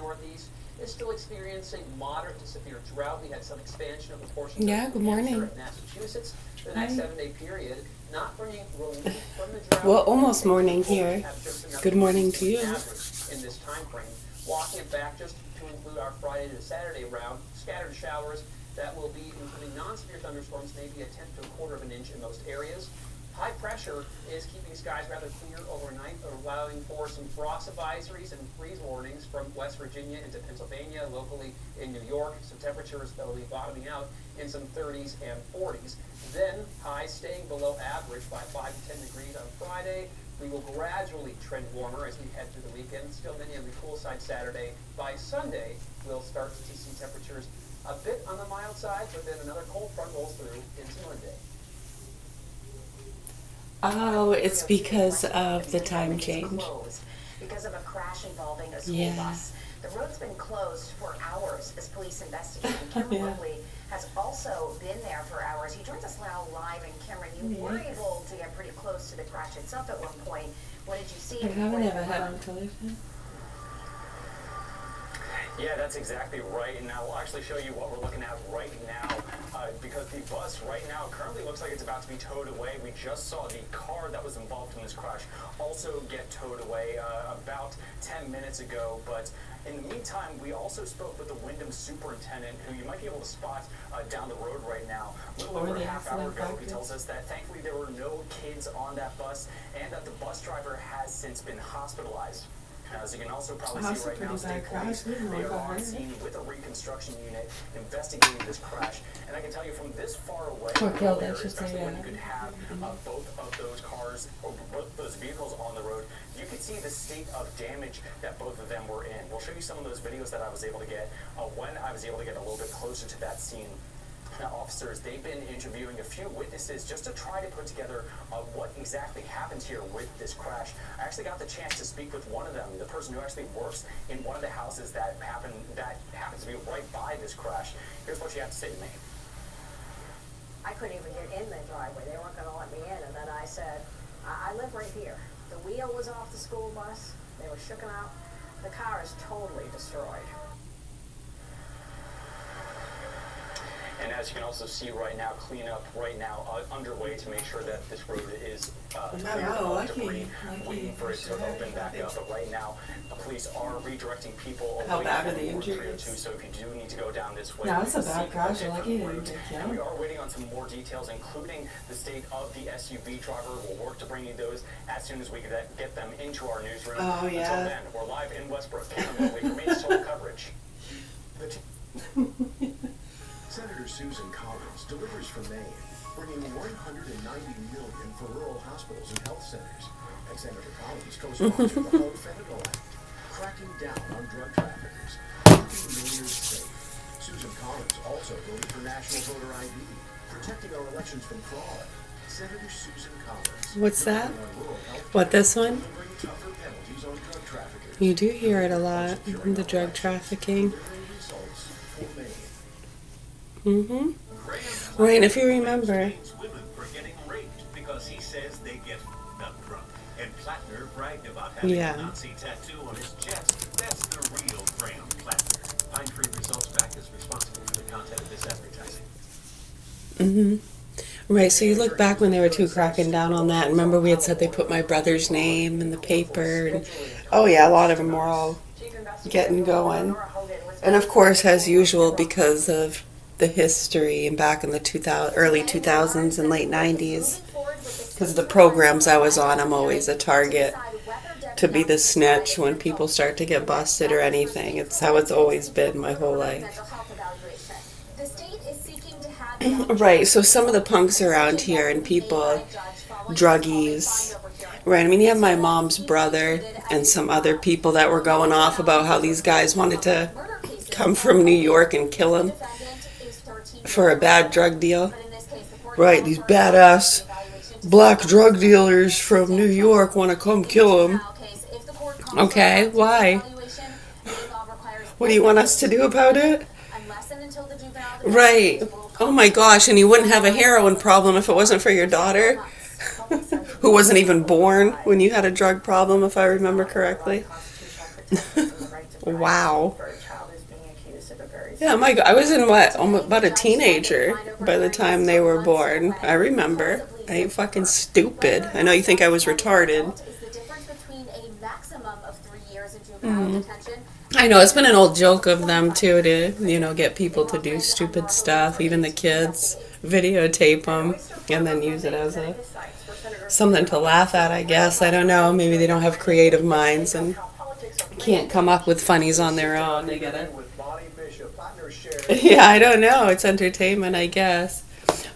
Northeast is still experiencing moderate to severe drought. We had some expansion of the portions of Good New Hampshire morning. and Massachusetts for the next 7-day period, not bringing relief from the drought. Well, almost morning here. We have just enough Good morning to you. average in this time frame. Walking it back just to include our Friday to Saturday round, scattered showers that will be including non-severe thunderstorms, maybe a tenth to a quarter of an inch in most areas. High pressure is keeping skies rather clear overnight, allowing for some frost advisories and freeze warnings from West Virginia into Pennsylvania, locally in New York. So temperatures that will be bottoming out in some 30s and 40s. Then highs staying below average by 5 to 10 degrees on Friday. We will gradually trend warmer as we head through the weekend. Still many on the cool side Saturday. By Sunday, we'll start to see temperatures a bit on the mild side, but then another cold front rolls through into Monday. Oh, it's because of the time change. Because of a crash involving a school bus. The road's been closed for hours as police investigate. Cameron Whitley has also been there for hours. He joins us now live. And Cameron, you were able to get pretty close to the crash itself at one point. What did you see? I haven't ever had on television. Yeah, that's exactly right, and I'll actually show you what we're looking at right now, because the bus right now currently looks like it's about to be towed away. We just saw the car that was involved in this crash also get towed away about 10 minutes ago, but in the meantime, we also spoke with the Wyndham superintendent, who you might be able to spot down the road right now. A little over a half hour ago, he tells us that thankfully there were no kids on that bus, and that the bus driver has since been hospitalized. As you can also probably see right now, state police, they are on scene with a reconstruction unit investigating this crash. And I can tell you from this far away, especially when you could have both of those cars, or both those vehicles on the road, you can see the state of damage that both of them were in. We'll show you some of those videos that I was able to get when I was able to get a little bit closer to that scene. Now, officers, they've been interviewing a few witnesses just to try to put together what exactly happened here with this crash. I actually got the chance to speak with one of them, the person who actually works in one of the houses that happens to be right by this crash. Here's what she had to say to me. I couldn't even get in the driveway. They weren't going to let me in. And then I said, I live right here. The wheel was off the school bus. They were shooken out. The car is totally destroyed. And as you can also see right now, cleanup right now underway to make sure that this road is clear of debris, waiting for it to open back up. But right now, the police are redirecting people away from 302. So if you do need to go down this way, no, it's a bad crash. I like it. And we are waiting on some more details, including the state of the SUV driver. We'll work to bring you those as soon as we get them into our newsroom. Oh, yeah. Until then, we're live in Westbrook. Cameron Whitley remains total coverage. Senator Susan Collins delivers from Maine, bringing $190 million for rural hospitals and health centers. And Senator Collins co-sponsored the Home Fentanyl Act, cracking down on drug traffickers, keeping Mainers safe. Susan Collins also voted for national voter ID, protecting our elections from fraud. Senator Susan Collins. What's that? What, this one? You do hear it a lot, the drug trafficking. Mm-hmm. Right, and if you remember. Women for getting raped because he says they get nut drunk. And Plattner bragged about having a Nazi tattoo on his chest. That's the real Graham Plattner. Pine Tree Results Back is responsible for the content of this advertising. Mm-hmm. Right, so you look back when they were too cracking down on that. Remember we had said they put my brother's name in the paper. And oh yeah, a lot of them were all getting going. And of course, as usual, because of the history and back in the early 2000s and late 90s, because the programs I was on, I'm always a target to be the snitch when people start to get busted or anything. It's how it's always been my whole life. Right, so some of the punks around here and people, druggies, right, I mean, you have my mom's brother and some other people that were going off about how these guys wanted to come from New York and kill him for a bad drug deal. Right, these badass black drug dealers from New York want to come kill him. Okay, why? What do you want us to do about it? Right. Oh my gosh, and you wouldn't have a heroin problem if it wasn't for your daughter, who wasn't even born when you had a drug problem, if I remember correctly. Wow. Yeah, my God, I was in what, about a teenager by the time they were born. I remember. I ain't fucking stupid. I know you think I was retarded. I know, it's been an old joke of them too to, you know, get people to do stupid stuff, even the kids, videotape them, and then use it as something to laugh at, I guess. I don't know, maybe they don't have creative minds and can't come up with funnies on their own. They gotta... Yeah, I don't know, it's entertainment, I guess.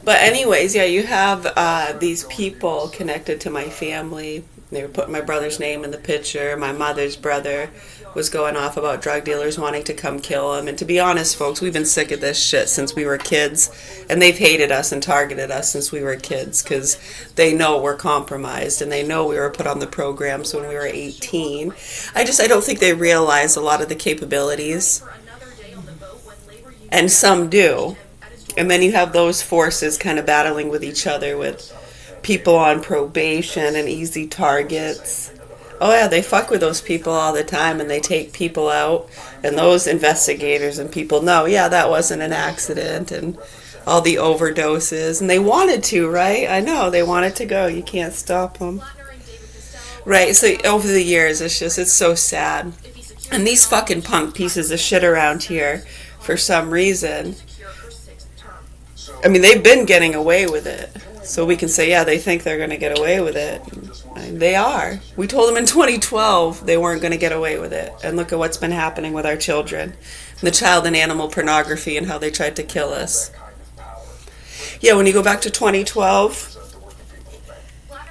But anyways, yeah, you have these people connected to my family. They were putting my brother's name in the picture. My mother's brother was going off about drug dealers wanting to come kill him. And to be honest, folks, we've been sick of this shit since we were kids. And they've hated us and targeted us since we were kids because they know we're compromised and they know we were put on the programs when we were 18. I don't think they realize a lot of the capabilities. And some do. And then you have those forces kind of battling with each other with people on probation and easy targets. Oh yeah, they fuck with those people all the time and they take people out. And those investigators and people know, yeah, that wasn't an accident and all the overdoses. And they wanted to, right? I know, they wanted to go. You can't stop them. Right, so over the years, it's so sad. And these fucking punk pieces of shit around here, for some reason, I mean, they've been getting away with it. So we can say, yeah, they think they're going to get away with it. And they are. We told them in 2012 they weren't going to get away with it. And look at what's been happening with our children. The child and animal pornography and how they tried to kill us. Yeah, when you go back to 2012.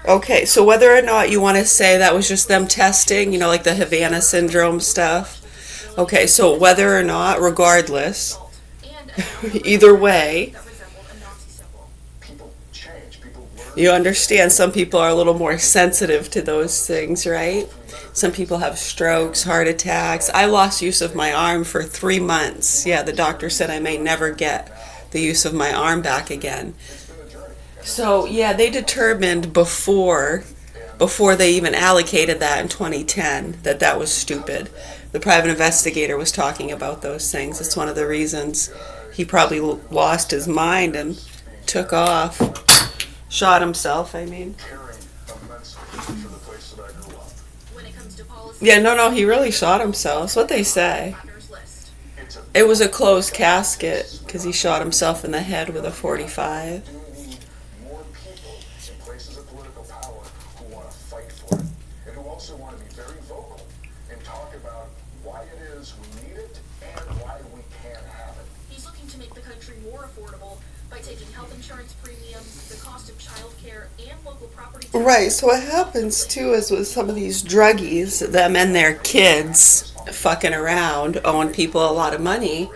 Okay, so whether or not you want to say that was just them testing, you know, like the Havana syndrome stuff. Okay, so whether or not, regardless, either way, you understand some people are a little more sensitive to those things, right? Some people have strokes, heart attacks. I lost use of my arm for 3 months. Yeah, the doctor said I may never get the use of my arm back again. So, yeah, they determined before they even allocated that in 2010 that was stupid. The private investigator was talking about those things. It's one of the reasons he probably lost his mind and took off. Shot himself, I mean. Yeah, no, he really shot himself. That's what they say. It was a closed casket because he shot himself in the head with a .45. More people in places of political power who want to fight for it and who also want to be very vocal and talk about why it is we need it and why we can't have it. He's looking to make the country more affordable by taking health insurance premiums, the cost of childcare, and local property taxes. Right, so what happens too is with some of these druggies, them and their kids fucking around, owing people a lot of money,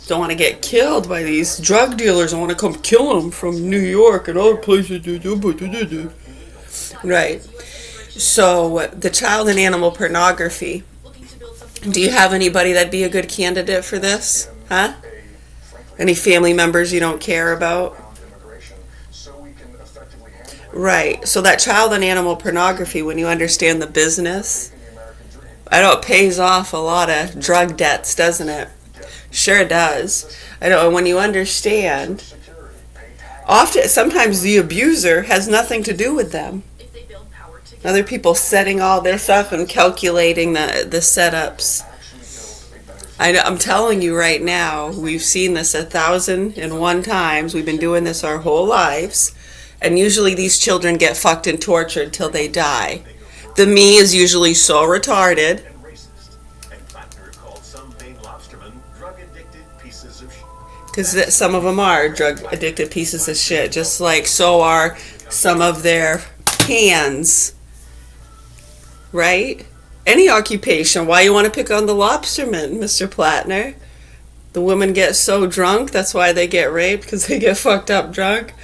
don't want to get killed by these drug dealers. I want to come kill them from New York and other places. Right. So the child and animal pornography. Do you have anybody that'd be a good candidate for this? Huh? Any family members you don't care about? Right. So that child and animal pornography, when you understand the business, I know it pays off a lot of drug debts, doesn't it? Sure it does. I know, and when you understand, sometimes the abuser has nothing to do with them. Other people setting all this up and calculating the setups. I'm telling you right now, we've seen this 1,001 times. We've been doing this our whole lives. And usually these children get fucked and tortured till they die. The me is usually so retarded. Because some of them are drug-addicted pieces of shit. Just like so are some of their hands. Right? Any occupation. Why you want to pick on the lobstermen, Mr. Plattner? The women get so drunk, that's why they get raped, because they get fucked up drunk.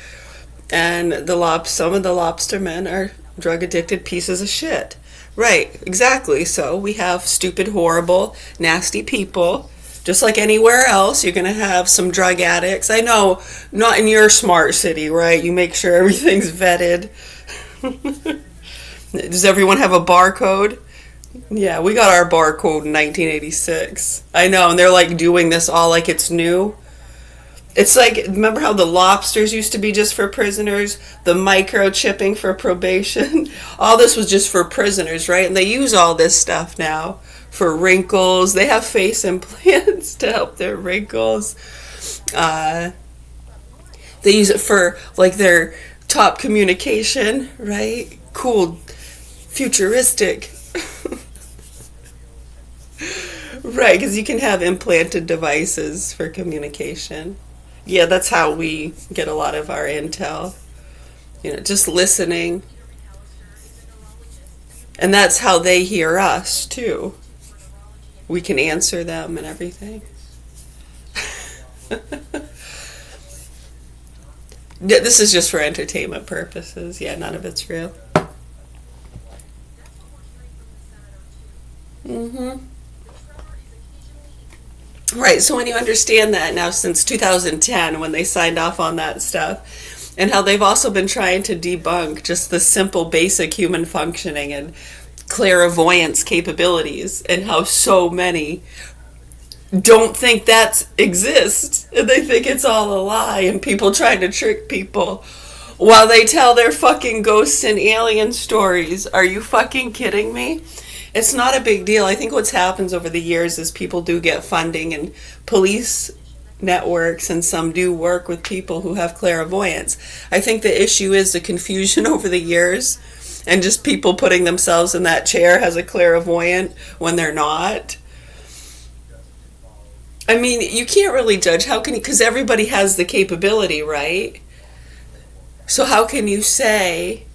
And some of the lobstermen are drug-addicted pieces of shit. Right, exactly. So we have stupid, horrible, nasty people. Just like anywhere else, you're going to have some drug addicts. I know, not in your smart city, right? You make sure everything's vetted. Does everyone have a barcode? Yeah, we got our barcode in 1986. I know, and they're like doing this all like it's new. It's like, remember how the lobsters used to be just for prisoners? The microchipping for probation? All this was just for prisoners, right? And they use all this stuff now for wrinkles. They have face implants to help their wrinkles. They use it for like their top communication, right? Cool, futuristic. Right, because you can have implanted devices for communication. Yeah, that's how we get a lot of our intel. You know, just listening. And that's how they hear us, too. We can answer them and everything. This is just for entertainment purposes. Yeah, none of it's real. Mm-hmm. Right, so when you understand that now since 2010 when they signed off on that stuff, and how they've also been trying to debunk just the simple basic human functioning and clairvoyance capabilities, and how so many don't think that exists, and they think it's all a lie, and people trying to trick people while they tell their fucking ghosts and alien stories. Are you fucking kidding me? It's not a big deal. I think what's happens over the years is people do get funding, and police networks and some do work with people who have clairvoyance. I think the issue is the confusion over the years and just people putting themselves in that chair as a clairvoyant when they're not. I mean, you can't really judge. How can you? Because everybody has the capability, right? So how can you say...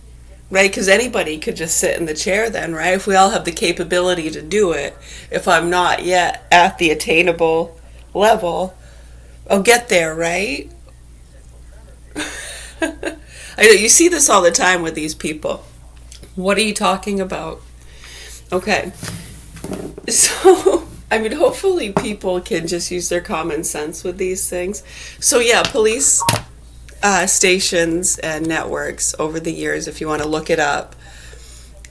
Right, because anybody could just sit in the chair then, right? If we all have the capability to do it, if I'm not yet at the attainable level, I'll get there, right? I know, you see this all the time with these people. What are you talking about? Okay, so, I mean, hopefully people can just use their common sense with these things. So yeah, police... stations and networks over the years, if you want to look it up,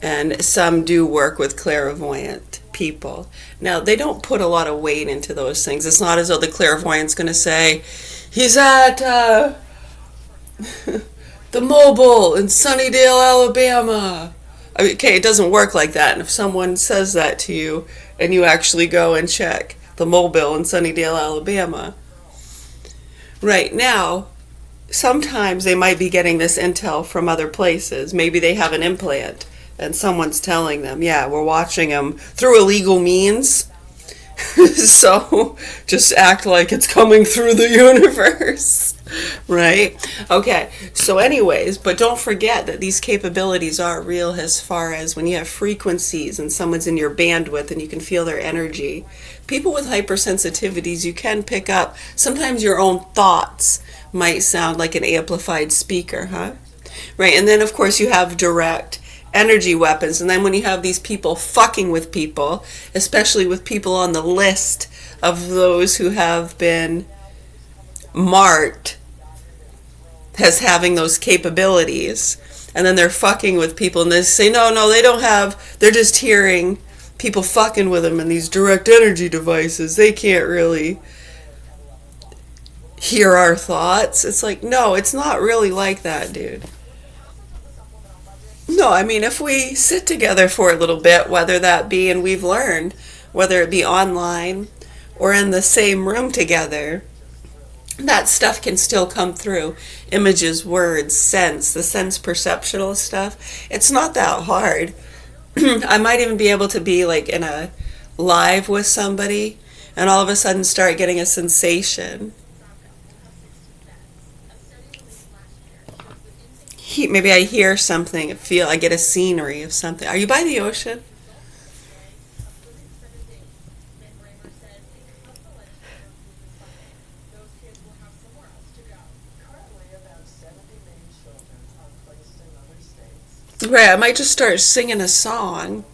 and some do work with clairvoyant people. Now, they don't put a lot of weight into those things. It's not as though the clairvoyant's going to say, he's at the Mobile in Sunnydale, Alabama. I mean, okay, it doesn't work like that. And if someone says that to you and you actually go and check the Mobile in Sunnydale, Alabama, right now, sometimes they might be getting this intel from other places. Maybe they have an implant and someone's telling them, yeah, we're watching them through illegal means. So just act like it's coming through the universe. Right? Okay. So anyways, but don't forget that these capabilities are real as far as when you have frequencies and someone's in your bandwidth and you can feel their energy. People with hypersensitivities, you can pick up sometimes your own thoughts might sound like an amplified speaker, huh? Right, and then of course you have direct energy weapons, and then when you have these people fucking with people, especially with people on the list of those who have been marked as having those capabilities, and then they're fucking with people, and they say, no, they don't have, they're just hearing people fucking with them in these direct energy devices. They can't really hear our thoughts. It's like, no, it's not really like that, dude. No, I mean, if we sit together for a little bit, whether that be, and we've learned, whether it be online or in the same room together, that stuff can still come through. Images, words, sense, the sense perceptual stuff. It's not that hard. I might even be able to be like in a live with somebody and all of a sudden start getting a sensation. Maybe I hear something, I get a scenery of something. Are you by the ocean? Right, I might just start singing a song.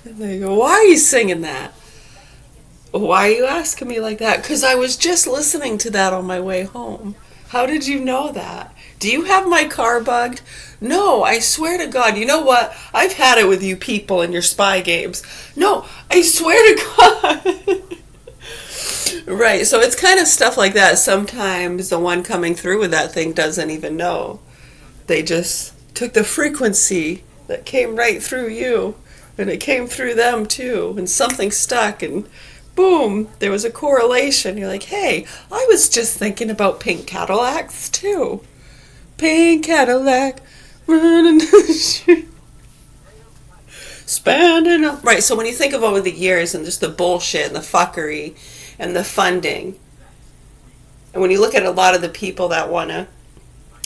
And they go, why are you singing that? Why are you asking me like that? Because I was just listening to that on my way home. How did you know that? Do you have my car bugged? No, I swear to God. You know what? I've had it with you people and your spy games. No, I swear to God. Right, so it's kind of stuff like that. Sometimes the one coming through with that thing doesn't even know. They just took the frequency that came right through you, and it came through them too, and something stuck, and boom, there was a correlation. You're like, hey, I was just thinking about pink Cadillacs too. Pink Cadillac, running down the street. Spending up. Right, so when you think of over the years and just the bullshit and the fuckery and the funding, and when you look at a lot of the people that want to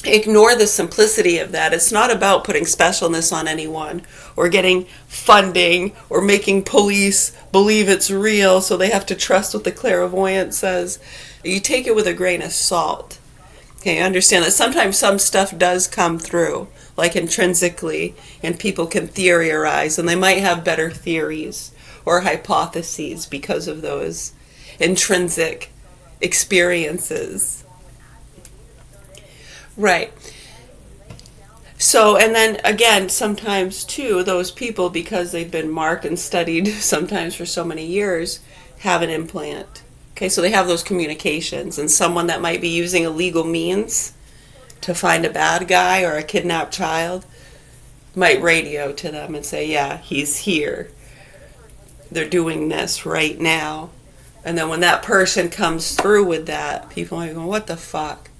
ignore the simplicity of that, it's not about putting specialness on anyone or getting funding or making police believe it's real so they have to trust what the clairvoyant says. You take it with a grain of salt. Okay, understand that sometimes some stuff does come through, like intrinsically, and people can theorize, and they might have better theories or hypotheses because of those intrinsic experiences. Right. So, and then again, sometimes too, those people, because they've been marked and studied sometimes for so many years, have an implant. Okay, so they have those communications, and someone that might be using illegal means to find a bad guy or a kidnapped child might radio to them and say, yeah, he's here. They're doing this right now. And then when that person comes through with that, people might go, what the fuck?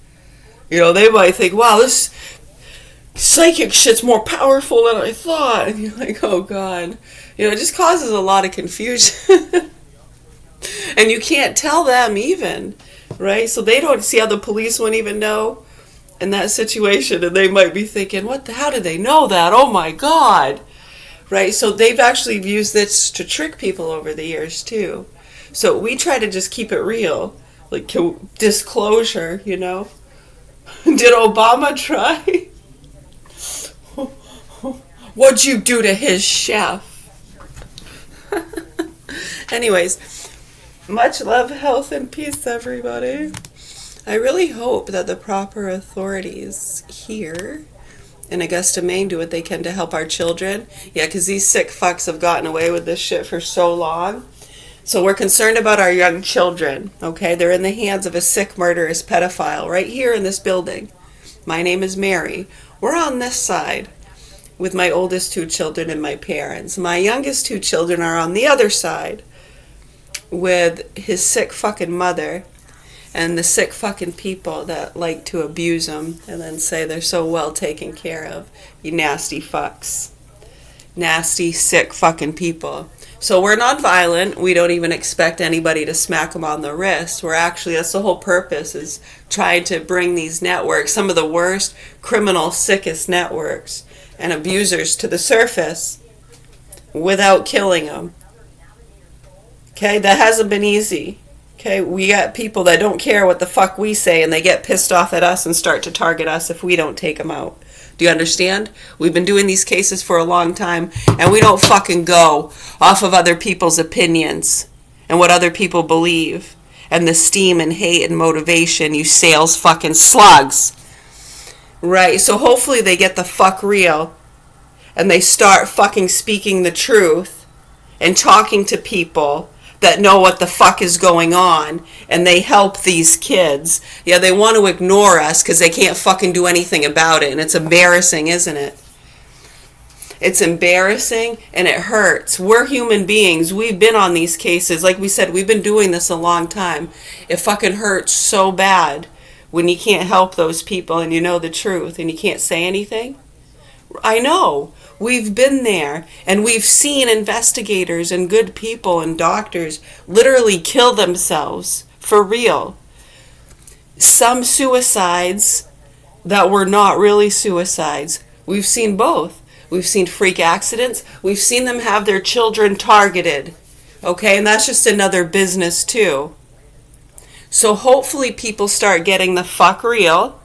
You know, they might think, wow, this psychic shit's more powerful than I thought. And you're like, oh God. You know, it just causes a lot of confusion. And you can't tell them even, right? So they don't see how the police wouldn't even know in that situation. And they might be thinking, how did they know that? Oh my God. Right? So they've actually used this to trick people over the years too. So we try to just keep it real. Like disclosure, you know? Did Obama try? What'd you do to his chef? Anyways, much love, health, and peace, everybody. I really hope that the proper authorities here in Augusta, Maine do what they can to help our children. Yeah, because these sick fucks have gotten away with this shit for so long. So we're concerned about our young children, okay? They're in the hands of a sick, murderous pedophile right here in this building. My name is Mary. We're on this side with my oldest two children and my parents. My youngest two children are on the other side with his sick fucking mother and the sick fucking people that like to abuse them and then say they're so well taken care of. You nasty fucks. Nasty, sick fucking people. So we're not violent. We don't even expect anybody to smack them on the wrist. We're actually, that's the whole purpose, is trying to bring these networks, some of the worst, criminal, sickest networks and abusers to the surface without killing them. Okay, that hasn't been easy. Okay, we got people that don't care what the fuck we say and they get pissed off at us and start to target us if we don't take them out. Do you understand? We've been doing these cases for a long time and we don't fucking go off of other people's opinions and what other people believe and the steam and hate and motivation, you sales fucking slugs. Right, so hopefully they get the fuck real and they start fucking speaking the truth and talking to people that know what the fuck is going on, and they help these kids. Yeah, they want to ignore us because they can't fucking do anything about it, and it's embarrassing, isn't it? It's embarrassing, and it hurts. We're human beings. We've been on these cases. Like we said, we've been doing this a long time. It fucking hurts so bad when you can't help those people and you know the truth and you can't say anything. I know. We've been there, and we've seen investigators and good people and doctors literally kill themselves for real. Some suicides that were not really suicides. We've seen both. We've seen freak accidents. We've seen them have their children targeted. Okay, and that's just another business too. So hopefully people start getting the fuck real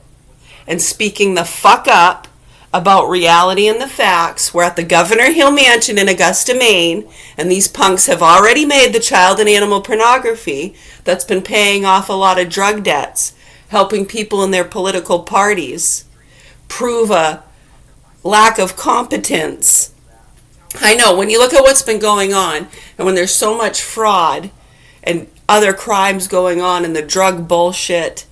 and speaking the fuck up about reality and the facts. We're at the Governor Hill Mansion in Augusta, Maine, and these punks have already made the child and animal pornography that's been paying off a lot of drug debts helping people in their political parties prove a lack of competence. I know, when you look at what's been going on, and when there's so much fraud and other crimes going on and the drug bullshit,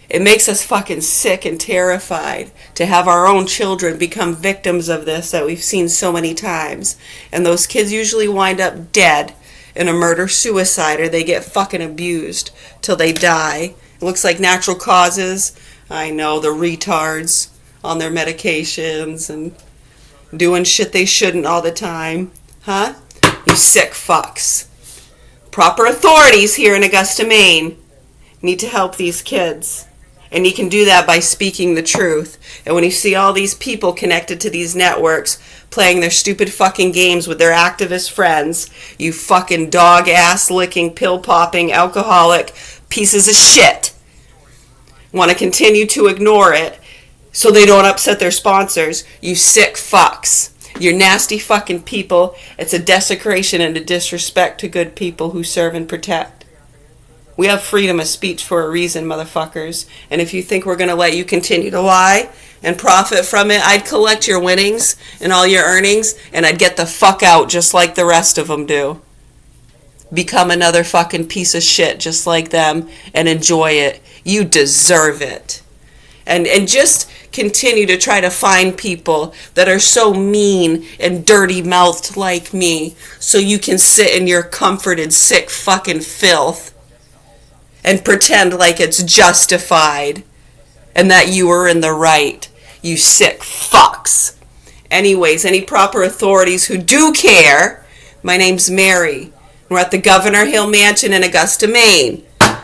it makes us fucking sick and terrified to have our own children become victims of this that we've seen so many times. And those kids usually wind up dead in a murder-suicide, or they get fucking abused till they die. It looks like natural causes. I know, the retards on their medications and doing shit they shouldn't all the time. Huh? You sick fucks. Proper authorities here in Augusta, Maine need to help these kids. And you can do that by speaking the truth. And when you see all these people connected to these networks playing their stupid fucking games with their activist friends, you fucking dog-ass licking, pill-popping, alcoholic pieces of shit, want to continue to ignore it so they don't upset their sponsors, you sick fucks. You're nasty fucking people. It's a desecration and a disrespect to good people who serve and protect. We have freedom of speech for a reason, motherfuckers. And if you think we're going to let you continue to lie and profit from it, I'd collect your winnings and all your earnings, and I'd get the fuck out just like the rest of them do. Become another fucking piece of shit just like them and enjoy it. You deserve it. And just continue to try to find people that are so mean and dirty-mouthed like me so you can sit in your comforted, sick fucking filth and pretend like it's justified and that you were in the right. You sick fucks. Anyways, any proper authorities who do care, my name's Mary. We're at the Governor Hill Mansion in Augusta, Maine.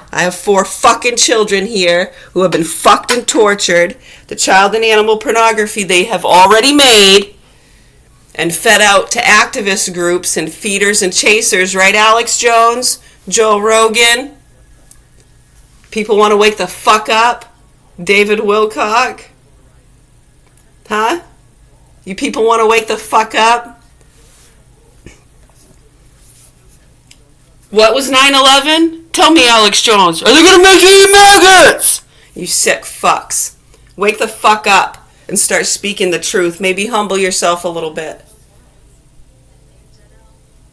I have 4 fucking children here who have been fucked and tortured. The child and animal pornography they have already made and fed out to activist groups and feeders and chasers. Right, Alex Jones? Joe Rogan? People want to wake the fuck up? David Wilcock? Huh? You people want to wake the fuck up? What was 9/11? Tell me, Alex Jones. Are they going to make you eat maggots? You sick fucks. Wake the fuck up and start speaking the truth. Maybe humble yourself a little bit.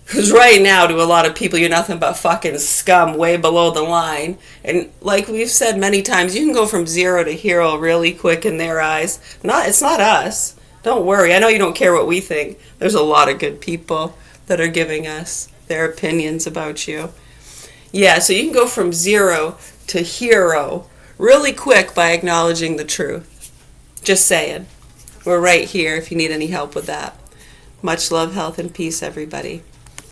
Because right now, to a lot of people, you're nothing but fucking scum way below the line. And like we've said many times, you can go from 0 to hero really quick in their eyes. It's not us. Don't worry. I know you don't care what we think. There's a lot of good people that are giving us their opinions about you. Yeah, so you can go from 0 to hero really quick by acknowledging the truth. Just saying. We're right here if you need any help with that. Much love, health, and peace, everybody.